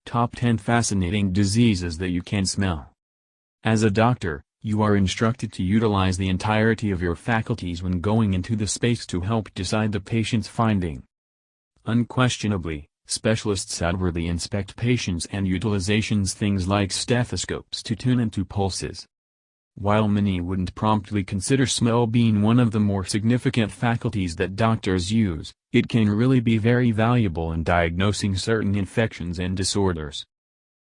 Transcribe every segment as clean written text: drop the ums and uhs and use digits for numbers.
Top 10 Fascinating Diseases That You Can Smell. As a doctor, you are instructed to utilize the entirety of your faculties when going into the space to help decide the patient's finding. Unquestionably, specialists outwardly inspect patients and utilizations things like stethoscopes to tune into pulses. While many wouldn't promptly consider smell being one of the more significant faculties that doctors use, it can really be very valuable in diagnosing certain infections and disorders.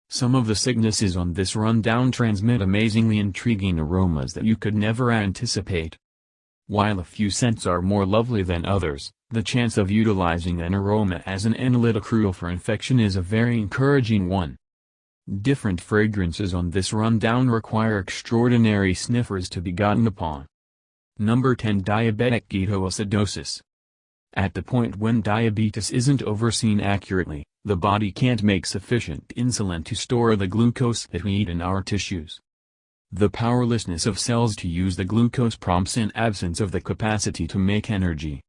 Some of the sicknesses on this rundown transmit amazingly intriguing aromas that you could never anticipate. While a few scents are more lovely than others, the chance of utilizing an aroma as an analytic rule for infection is a very encouraging one. Different fragrances on this rundown require extraordinary sniffers to be gotten upon. Number 10. Diabetic ketoacidosis. At the point when diabetes isn't overseen accurately, the body can't make sufficient insulin to store the glucose that we eat in our tissues. The powerlessness of cells to use the glucose prompts an absence of the capacity to make energy.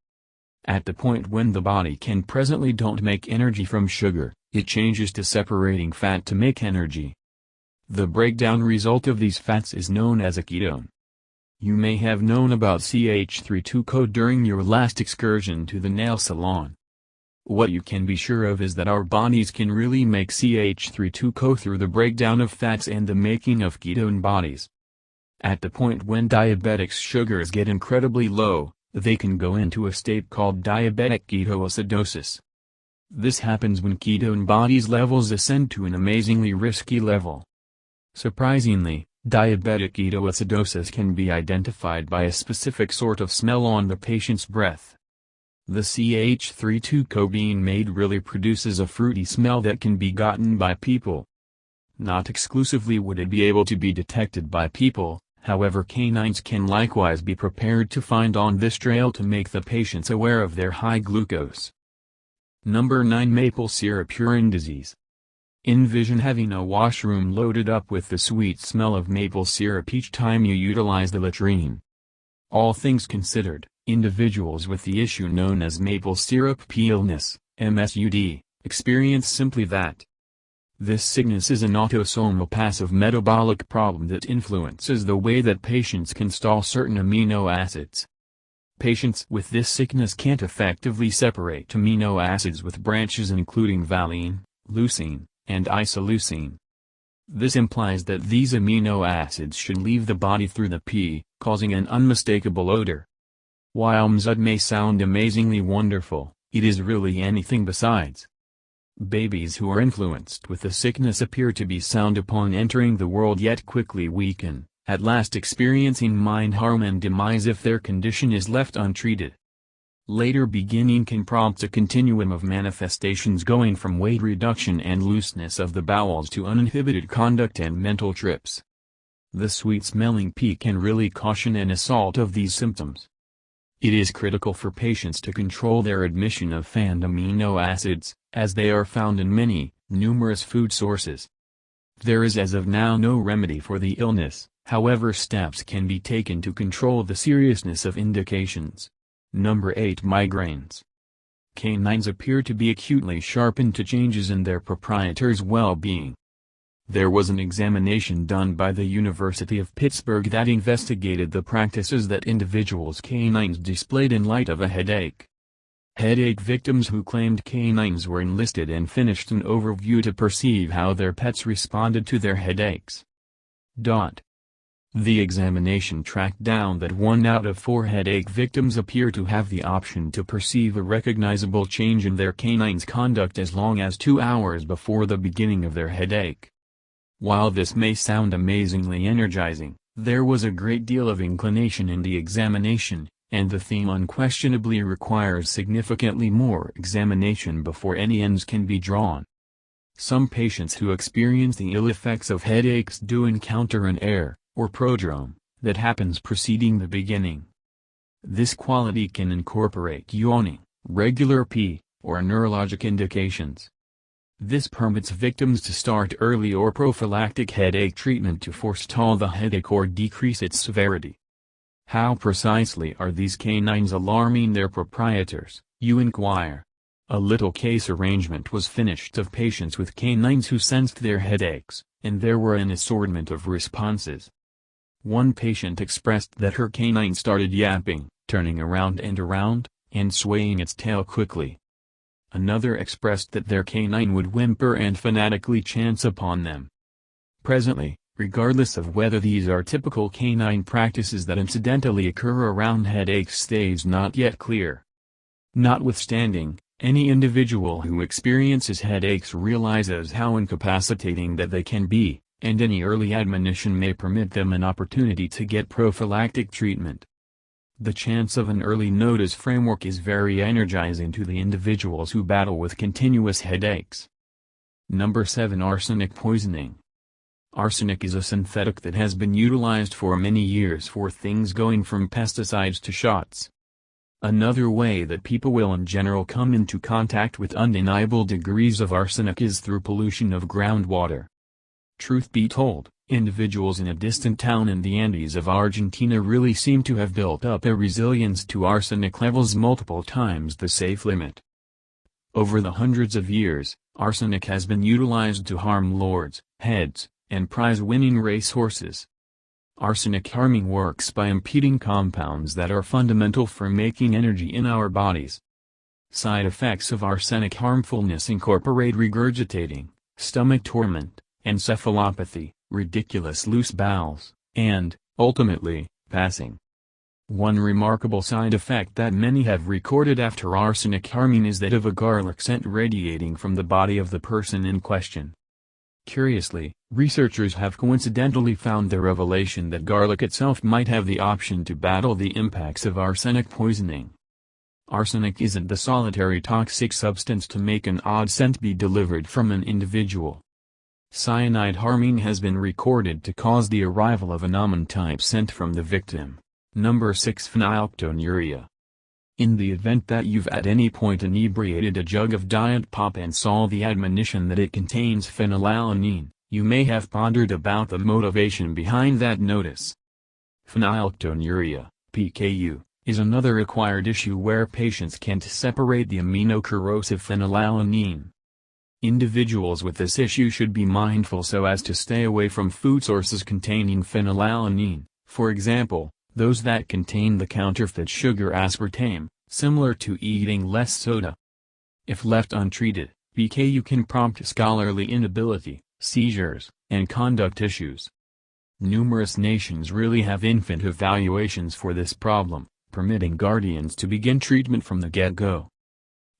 At the point when the body can presently don't make energy from sugar, it changes to separating fat to make energy. The breakdown result of these fats is known as a ketone. You may have known about CH3-2-CO during your last excursion to the nail salon. What you can be sure of is that our bodies can really make CH3-2-CO through the breakdown of fats and the making of ketone bodies. At the point when diabetics' sugars get incredibly low, they can go into a state called diabetic ketoacidosis. This happens when ketone bodies levels ascend to an amazingly risky level. Surprisingly, diabetic ketoacidosis can be identified by a specific sort of smell on the patient's breath. The CH3-2-CO being made really produces a fruity smell that can be gotten by people. Not exclusively would it be able to be detected by people, however canines can likewise be prepared to find on this trail to make the patients aware of their high glucose. Number 9. Maple syrup urine disease. Envision having a washroom loaded up with the sweet smell of maple syrup each time you utilize the latrine. All things considered, individuals with the issue known as maple syrup illness, MSUD, experience simply that. This sickness is an autosomal passive metabolic problem that influences the way that patients can store certain amino acids. Patients with this sickness can't effectively separate amino acids with branches including valine, leucine, and isoleucine. This implies that these amino acids should leave the body through the pee, causing an unmistakable odor. While MSUD may sound amazingly wonderful, it is really anything besides. Babies who are influenced with the sickness appear to be sound upon entering the world yet quickly weaken, at last experiencing mind harm and demise if their condition is left untreated. Later beginning can prompt a continuum of manifestations going from weight reduction and looseness of the bowels to uninhibited conduct and mental trips. The sweet-smelling pee can really caution an assault of these symptoms. It is critical for patients to control their admission of FAND amino acids, as they are found in many, numerous food sources. There is as of now no remedy for the illness, however steps can be taken to control the seriousness of indications. Number 8. Migraines. Canines appear to be acutely sharpened to changes in their proprietor's well-being. There was an examination done by the University of Pittsburgh that investigated the practices that individuals' canines displayed in light of a headache. Headache victims who claimed canines were enlisted and finished an overview to perceive how their pets responded to their headaches. The examination tracked down that 1 out of 4 headache victims appear to have the option to perceive a recognizable change in their canine's conduct as long as 2 hours before the beginning of their headache. While this may sound amazingly energizing, there was a great deal of inclination in the examination, and the theme unquestionably requires significantly more examination before any ends can be drawn. Some patients who experience the ill effects of headaches do encounter an air, or prodrome, that happens preceding the beginning. This quality can incorporate yawning, regular pee, or neurologic indications. This permits victims to start early or prophylactic headache treatment to forestall the headache or decrease its severity. How precisely are these canines alarming their proprietors, you inquire? A little case arrangement was finished of patients with canines who sensed their headaches, and there were an assortment of responses. One patient expressed that her canine started yapping, turning around, and swaying its tail quickly. Another expressed that their canine would whimper and fanatically chance upon them. Presently, regardless of whether these are typical canine practices that incidentally occur around headaches stays not yet clear. Notwithstanding, any individual who experiences headaches realizes how incapacitating that they can be, and any early admonition may permit them an opportunity to get prophylactic treatment. The chance of an early notice framework is very energizing to the individuals who battle with continuous headaches. Number 7. Arsenic poisoning. Arsenic is a synthetic that has been utilized for many years for things going from pesticides to shots. Another way that people will in general come into contact with undeniable degrees of arsenic is through pollution of groundwater. Truth be told, individuals in a distant town in the Andes of Argentina really seem to have built up a resilience to arsenic levels multiple times the safe limit. Over the hundreds of years, arsenic has been utilized to harm lords, heads, and prize-winning racehorses. Arsenic harming works by impeding compounds that are fundamental for making energy in our bodies. Side effects of arsenic harmfulness incorporate regurgitating, stomach torment, encephalopathy, ridiculous loose bowels, and, ultimately, passing. One remarkable side effect that many have recorded after arsenic harming is that of a garlic scent radiating from the body of the person in question. Curiously, researchers have coincidentally found the revelation that garlic itself might have the option to battle the impacts of arsenic poisoning. Arsenic isn't the solitary toxic substance to make an odd scent be delivered from an individual. Cyanide harming has been recorded to cause the arrival of an almond-type scent from the victim. Number 6. Phenylketonuria. In the event that you've at any point inebriated a jug of diet pop and saw the admonition that it contains phenylalanine, you may have pondered about the motivation behind that notice. Phenylketonuria, PKU, is another acquired issue where patients can't separate the amino-corrosive phenylalanine. Individuals with this issue should be mindful so as to stay away from food sources containing phenylalanine, for example, those that contain the counterfeit sugar aspartame, similar to eating less soda. If left untreated, PKU can prompt scholarly inability, seizures, and conduct issues. Numerous nations really have infant evaluations for this problem, permitting guardians to begin treatment from the get-go.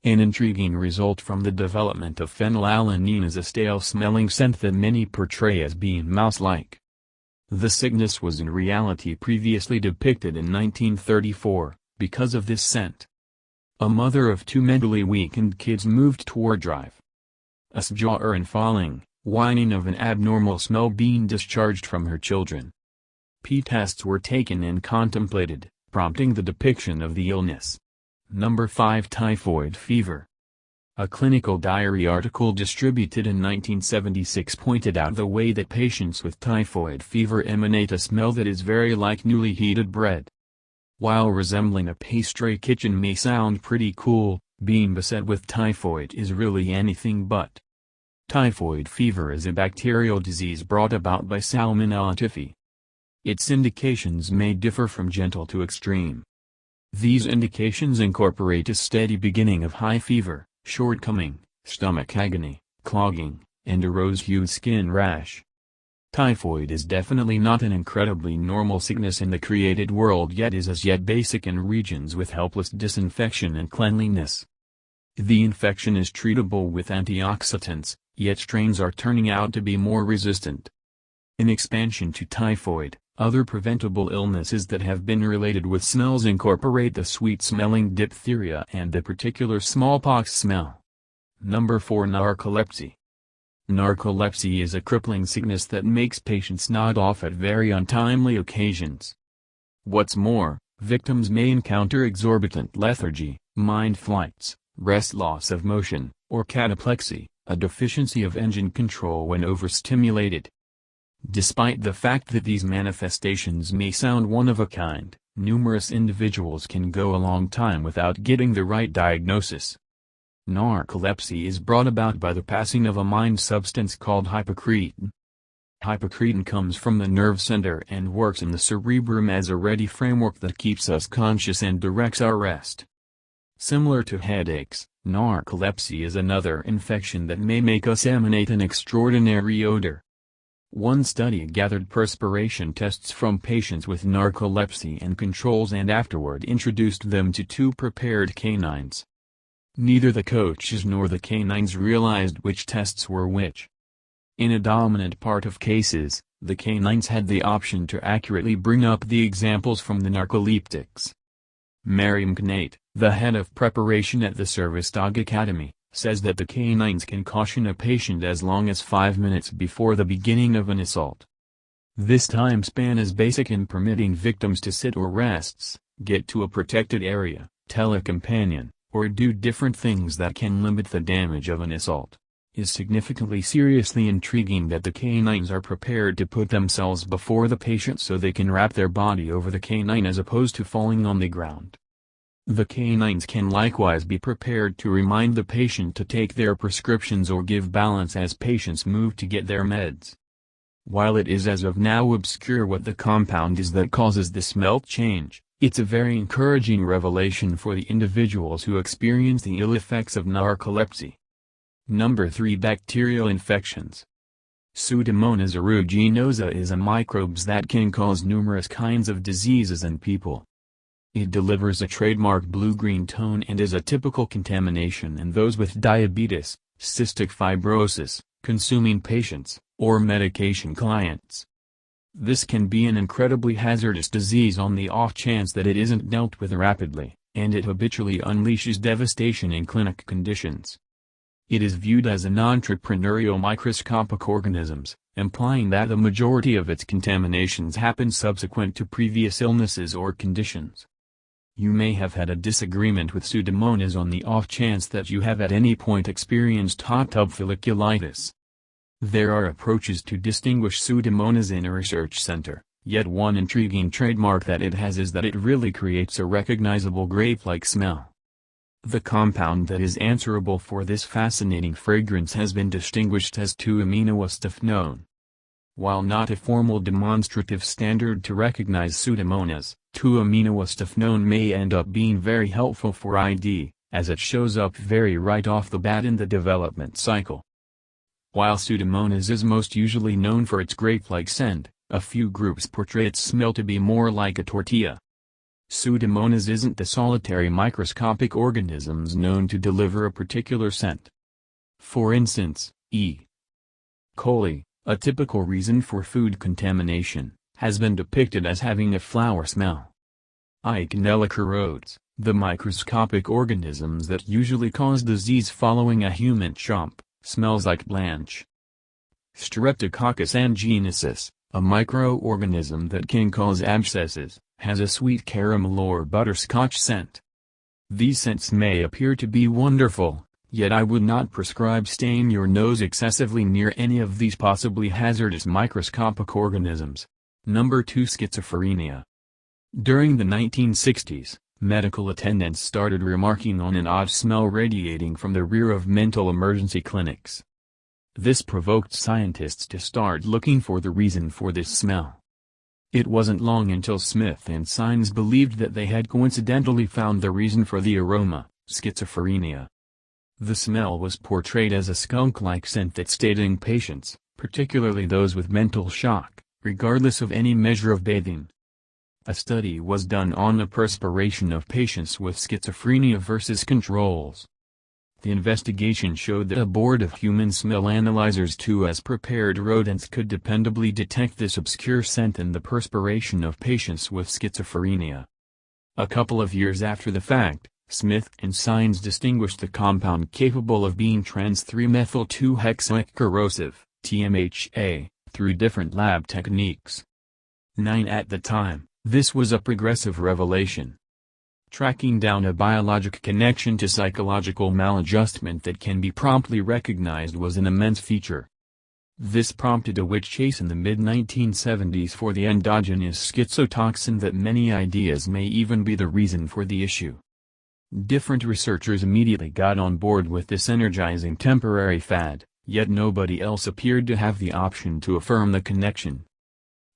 An intriguing result from the development of phenylalanine is a stale-smelling scent that many portray as being mouse-like. The sickness was in reality previously depicted in 1934, because of this scent. A mother of 2 mentally weakened kids moved toward drive. A jar and falling, whining of an abnormal smell being discharged from her children. Pee tests were taken and contemplated, prompting the depiction of the illness. Number 5. Typhoid fever. A clinical diary article distributed in 1976 pointed out the way that patients with typhoid fever emanate a smell that is very like newly heated bread. While resembling a pastry kitchen may sound pretty cool, being beset with typhoid is really anything but. Typhoid fever is a bacterial disease brought about by Salmonella typhi. Its indications may differ from gentle to extreme. These indications incorporate a steady beginning of high fever, shortcoming, stomach agony, clogging, and a rose-hued skin rash. Typhoid is definitely not an incredibly normal sickness in the created world, yet is as yet basic in regions with helpless disinfection and cleanliness. The infection is treatable with antioxidants, yet strains are turning out to be more resistant. In expansion to typhoid, other preventable illnesses that have been related with smells incorporate the sweet-smelling diphtheria and the particular smallpox smell. Number 4. Narcolepsy. Narcolepsy is a crippling sickness that makes patients nod off at very untimely occasions. What's more, victims may encounter exorbitant lethargy, mind flights, rest loss of motion, or cataplexy, a deficiency of engine control when overstimulated. Despite the fact that these manifestations may sound one of a kind, numerous individuals can go a long time without getting the right diagnosis. Narcolepsy is brought about by the passing of a mind substance called hypocretin. Hypocretin comes from the nerve center and works in the cerebrum as a ready framework that keeps us conscious and directs our rest. Similar to headaches, narcolepsy is another infection that may make us emanate an extraordinary odor. One study gathered perspiration tests from patients with narcolepsy and controls and afterward introduced them to two prepared canines. Neither the coaches nor the canines realized which tests were which. In a dominant part of cases, the canines had the option to accurately bring up the examples from the narcoleptics. Mary McNate, the head of preparation at the Service Dog Academy, says that the canines can caution a patient as long as 5 minutes before the beginning of an assault. This time span is basic in permitting victims to sit or rests, get to a protected area, tell a companion, or do different things that can limit the damage of an assault. Is significantly seriously intriguing that the canines are prepared to put themselves before the patient so they can wrap their body over the canine as opposed to falling on the ground. The canines can likewise be prepared to remind the patient to take their prescriptions or give balance as patients move to get their meds. While it is as of now obscure what the compound is that causes the smell change, it's a very encouraging revelation for the individuals who experience the ill effects of narcolepsy. Number 3. Bacterial infections. Pseudomonas aeruginosa is a microbes that can cause numerous kinds of diseases in people. It delivers a trademark blue-green tone and is a typical contamination in those with diabetes, cystic fibrosis, consuming patients, or medication clients. This can be an incredibly hazardous disease on the off chance that it isn't dealt with rapidly, and it habitually unleashes devastation in clinic conditions. It is viewed as an entrepreneurial microscopic organisms, implying that the majority of its contaminations happen subsequent to previous illnesses or conditions. You may have had a disagreement with Pseudomonas on the off chance that you have at any point experienced hot tub folliculitis. There are approaches to distinguish Pseudomonas in a research center, yet one intriguing trademark that it has is that it really creates a recognizable grape-like smell. The compound that is answerable for this fascinating fragrance has been distinguished as 2-aminoastathenone. While not a formal demonstrative standard to recognize Pseudomonas, 2-aminoastathenone may end up being very helpful for ID, as it shows up very right off the bat in the development cycle. While Pseudomonas is most usually known for its grape-like scent, a few groups portray its smell to be more like a tortilla. Pseudomonas isn't the solitary microscopic organisms known to deliver a particular scent. For instance, E. coli, a typical reason for food contamination, has been depicted as having a flower smell. Ichnella corrodes, the microscopic organisms that usually cause disease following a human chomp, smells like blanch. Streptococcus agenesis, a microorganism that can cause abscesses, has a sweet caramel or butterscotch scent. These scents may appear to be wonderful, yet I would not prescribe staying your nose excessively near any of these possibly hazardous microscopic organisms. Number 2. Schizophrenia. During the 1960s, medical attendants started remarking on an odd smell radiating from the rear of mental emergency clinics. This provoked scientists to start looking for the reason for this smell. It wasn't long until Smith and Sines believed that they had coincidentally found the reason for the aroma, schizophrenia. The smell was portrayed as a skunk-like scent that stayed in patients, particularly those with mental shock, regardless of any measure of bathing. A study was done on the perspiration of patients with schizophrenia versus controls. The investigation showed that a board of human smell analyzers 2 as prepared rodents could dependably detect this obscure scent in the perspiration of patients with schizophrenia. A couple of years after the fact, Smith and Sines distinguished the compound capable of being trans-3-methyl-2-hexacorrosive, TMHA, through different lab techniques. 9 At the time, this was a progressive revelation. Tracking down a biologic connection to psychological maladjustment that can be promptly recognized was an immense feature. This prompted a witch chase in the mid-1970s for the endogenous schizotoxin that many ideas may even be the reason for the issue. Different researchers immediately got on board with this energizing temporary fad, yet nobody else appeared to have the option to affirm the connection.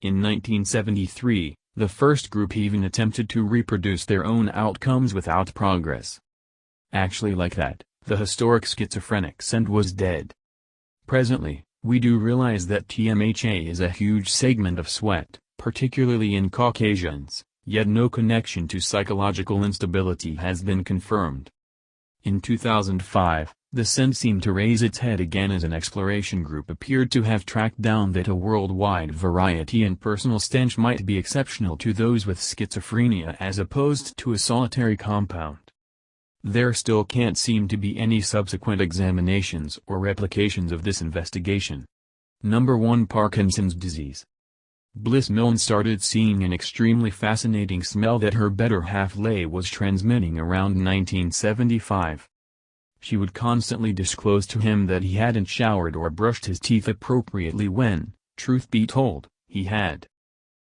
In 1973, the first group even attempted to reproduce their own outcomes without progress. Actually, like that, the historic schizophrenic scent was dead. Presently, we do realize that TMHA is a huge segment of sweat, particularly in Caucasians, yet no connection to psychological instability has been confirmed. In 2005, the scent seemed to raise its head again as an exploration group appeared to have tracked down that a worldwide variety and personal stench might be exceptional to those with schizophrenia as opposed to a solitary compound. There still can't seem to be any subsequent examinations or replications of this investigation. Number 1. Parkinson's disease. Bliss Milne started seeing an extremely fascinating smell that her better half Leigh was transmitting around 1975. She would constantly disclose to him that he hadn't showered or brushed his teeth appropriately when, truth be told, he had.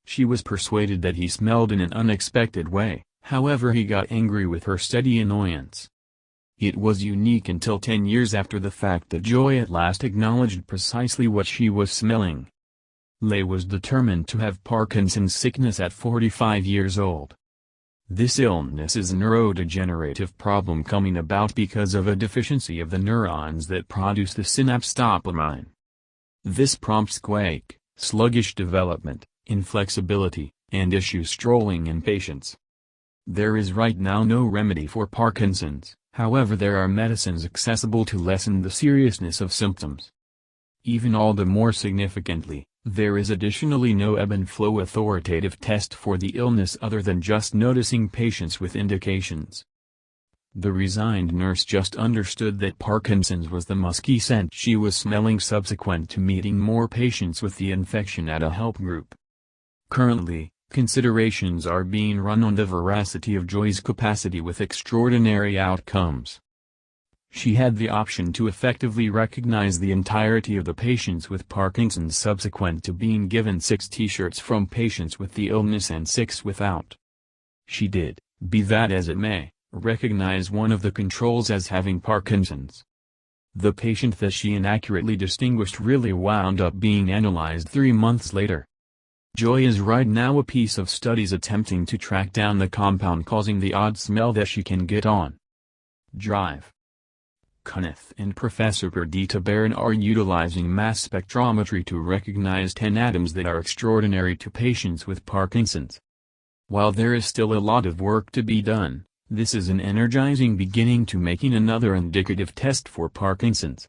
She was persuaded that he smelled in an unexpected way, however he got angry with her steady annoyance. It was unique until 10 years after the fact that Joy at last acknowledged precisely what she was smelling. Leigh was determined to have Parkinson's sickness at 45 years old. This illness is a neurodegenerative problem coming about because of a deficiency of the neurons that produce the synapse dopamine. This prompts quake, sluggish development, inflexibility, and issue strolling in patients. There is right now no remedy for Parkinson's, however there are medicines accessible to lessen the seriousness of symptoms. Even all the more significantly, there is additionally no ebb and flow authoritative test for the illness other than just noticing patients with indications. The resigned nurse just understood that Parkinson's was the musky scent she was smelling subsequent to meeting more patients with the infection at a help group. Currently, considerations are being run on the veracity of Joy's capacity with extraordinary outcomes. She had the option to effectively recognize the entirety of the patients with Parkinson's subsequent to being given 6 t-shirts from patients with the illness and 6 without. She did, be that as it may, recognize one of the controls as having Parkinson's. The patient that she inaccurately distinguished really wound up being analyzed 3 months later. Joy is right now a piece of studies attempting to track down the compound causing the odd smell that she can get on. Drive. Kenneth and Professor Perdita Barron are utilizing mass spectrometry to recognize 10 atoms that are extraordinary to patients with Parkinson's. While there is still a lot of work to be done, this is an energizing beginning to making another indicative test for Parkinson's.